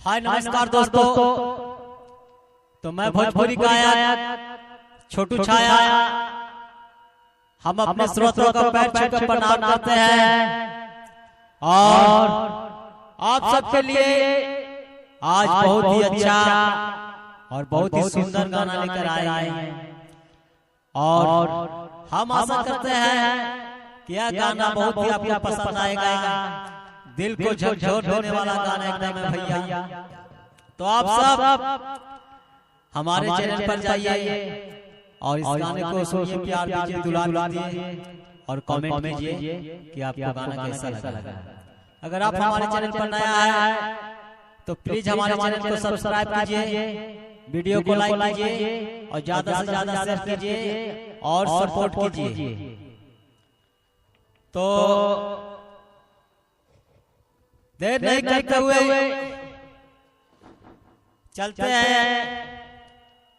हाय नमस्कार दोस्तों। तो मैं भोजपुरी गायक छोटू छाया, हम अपने श्रोताओं का पैर छूकर प्रणाम करते हैं और आप सबके लिए आज बहुत ही अच्छा और बहुत ही सुंदर गाना लेकर आए हैं और हम आशा करते हैं कि यह गाना बहुत ही आपको पसंद आएगा। दिल को झकझोर देने वाला गाना एकदम है भैया। तो आप सब हमारे चैनल पर जाइए और इस गाने को सुनिए, प्यार दीजिए, दुलार दीजिए और कमेंट कीजिए कि आपको गाना कैसा लगा। अगर आप हमारे चैनल पर नया है तो प्लीज हमारे चैनल को सब्सक्राइब कीजिए, वीडियो को लाइक कीजिए और ज्यादा से ज्यादा शेयर कीजिए और सपोर्ट कीजिए। तो देर नहीं करते हुए चलते हैं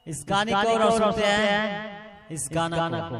इस गाने को और सुनते हैं इस गाना को।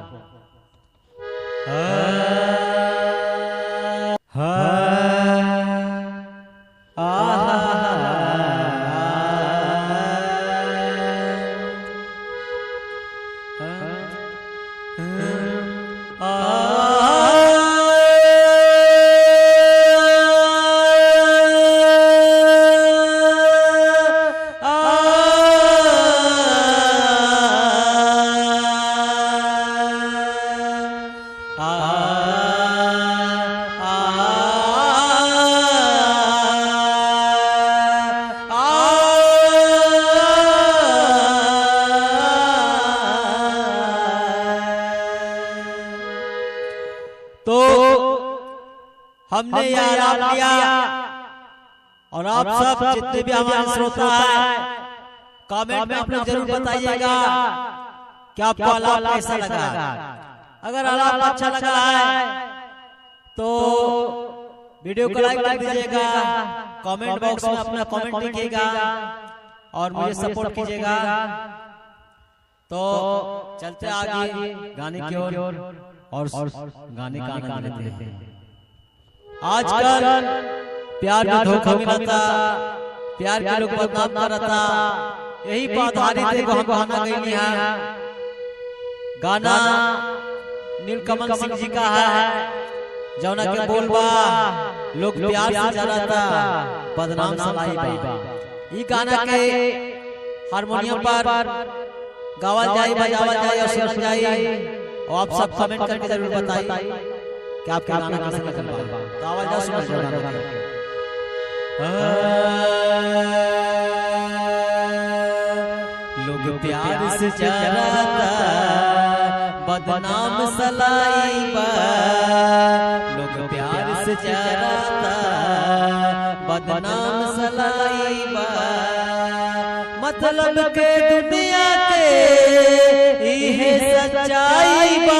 तो हमने यह आराम लिया और आप सब जितने भी हमारे श्रोता हैं कमेंट में आप लोग जरूर बताइएगा कि आपको आलाप कैसा लगा। अगर आलाप अच्छा लगा है तो वीडियो को लाइक कर दीजिएगा, कमेंट बॉक्स में अपना कमेंट लिखिएगा और मुझे सपोर्ट कीजिएगा। तो चलते आगे गाने की ओर और गाने का आनंद लेते हैं। आजकल प्यार में धोखा मिलता, प्यार के लोग बदनाम करता, यही बात आधारित को हम गाना गई है। गाना नीलकमल सिंह जी का है जौना के बोलबा लोग प्यार से जराता बदनाम सलाई बा। ई गाना के हारमोनियम पर गावल जाई, बजावल जाई और सुनल जाई और आप सब कमेंट करके जरूर बताइए कि आपका गाना कैसा लगा। तो आवाज सुनो जरा। लोग प्यार से जराता बदनाम सलाई बा, लोग प्यार से जराता बदनाम सलाई बा। मतलब के दुनिया के इहे सच्चाई बा,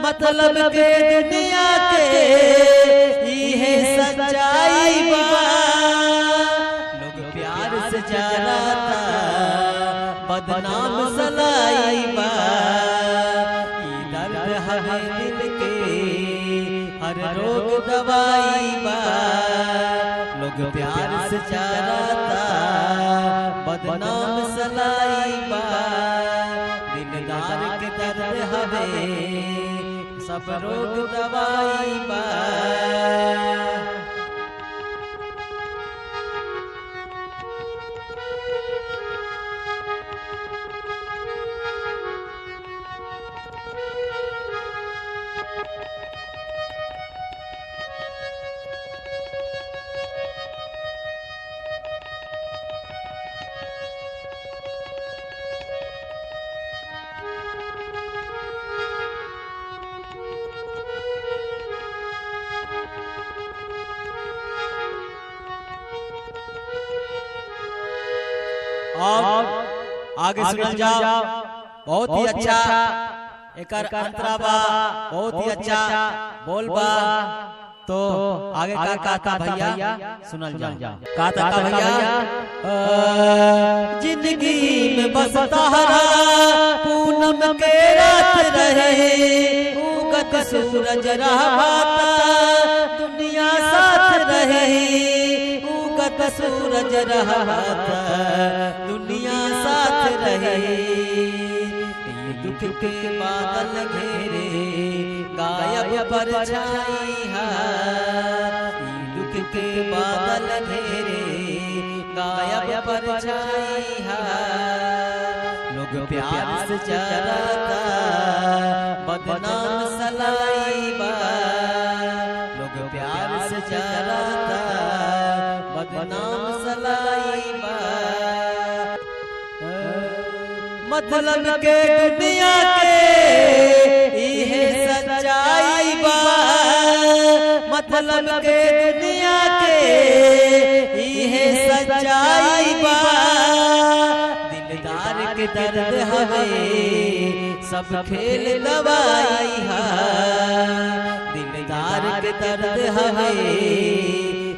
मतलब के दुनिया के इहे सच्चाई बा। लोग प्यार से जराता बदनाम सलाई बा। ई दर्द है दिल के हर रोग दवाई बा। लोग प्यार से जराता बदनाम सलाई बा। दिलदार के दर्द हवे सब रोग दवाई बा। और आगे सुनल जाओ, बहुत ही अच्छा एक अंतरा बा, बहुत ही अच्छा बोल बा। तो आगे का कहता भैया सुनल जाओ। कहता भैया जिंदगी में बस तारा पूनम के रात रहे, उगत सूरज रहता दुनिया साथ रहे, चमकत सूरज रहत दुनिया साथ रहे। दुख के बादल घेरे गायब परछाई है, दुख के बादल घेरे गायब परछाई है। लोग प्यार से चराता बदनाम सलाई बा, लोग प्यार से चराता बदनाम सलाई बा। मतलब के दुनिया के इहे सच्चाई बा, मतलब के दुनिया के इहे सच्चाई बा। दिलदार के दर्द हवे सब खेल दवाई है, दिलदार के दर्द हवे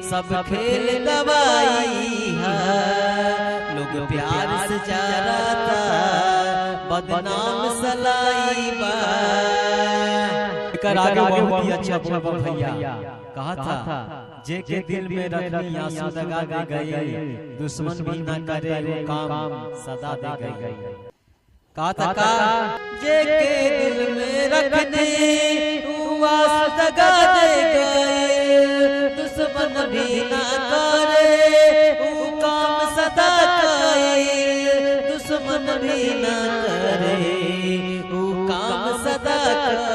सब खेल दवाई है। लोग प्यार से चराता बदनाम सलाई बा। आगे बहुत ही अच्छा बोल भैया कहा था, जे के दिल में रखनी आंसू लगा दे गए, दुश्मन भी न करे वो काम सदा दे गए। कहा था जे के दिल में रखनी आंसू लगा दे गए, दुश्मन भी न करे वो काम सदा करे, दुश्मन भी न करे वो काम सदा करे।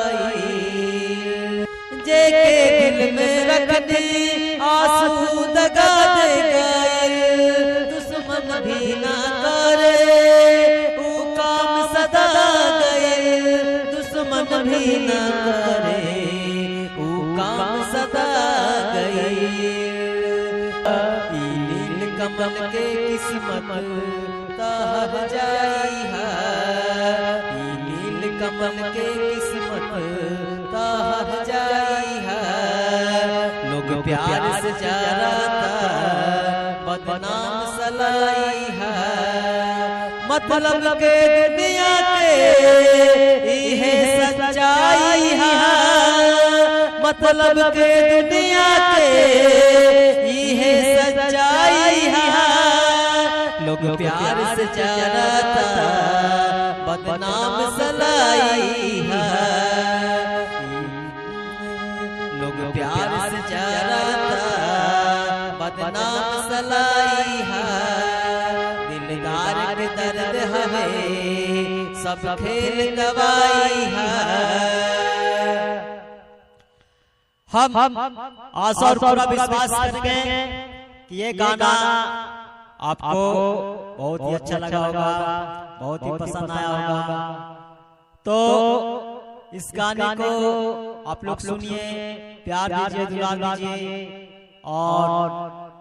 जे के दिल में रखनी आंसू दगा दे गए, दुश्मन भी न करे वो काम सदा गए, दुश्मन भी न करे वो काम सदा गए। नील कमल के किस्मत ताहर जाई है, नील कमल के किस्मत ताहर जाई है। लोग प्यार से चराता बदनाम सलाई है, मतलब के दुनिया के इहे सच्चाई है, मतलब के दुनिया के इहे सच्चाई है। लोग प्यार से चराता बदनाम सलाई है, लोग प्यार से चराता बदनाम सलाई है। दिलदार के दर्द हवे सब खेल दवाई है। हम आशा और पूरा विश्वास करेंगे कि ये गाना आपको बहुत ही अच्छा लगा होगा, बहुत ही पसंद आया होगा। तो इस गाने को आप लोग सुनिए, प्यार दीजिए, दुलार दीजिए और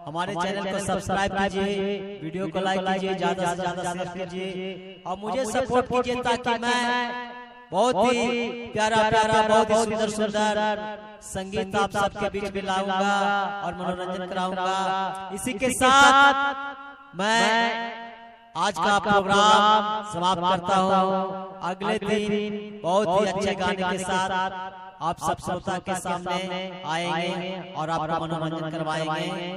हमारे चैनल को सब्सक्राइब कीजिए, वीडियो को लाइक कीजिए, ज्यादा से ज्यादा शेयर कीजिए और मुझे सपोर्ट कीजिए ताकि मैं बहुत ही प्यारा प्यारा बहुत ही सुंदर सुंदर संगीत आप सबके बीच में लाऊंगा और मनोरंजन कराऊंगा। इसी के साथ मैं आज का प्रोग्राम समाप्त करता हूँ। अगले दिन बहुत ही अच्छे गाने के साथ आप सब श्रोता के सामने आएंगे और आपका मनोरंजन करवाएंगे।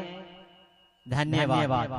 धन्यवाद।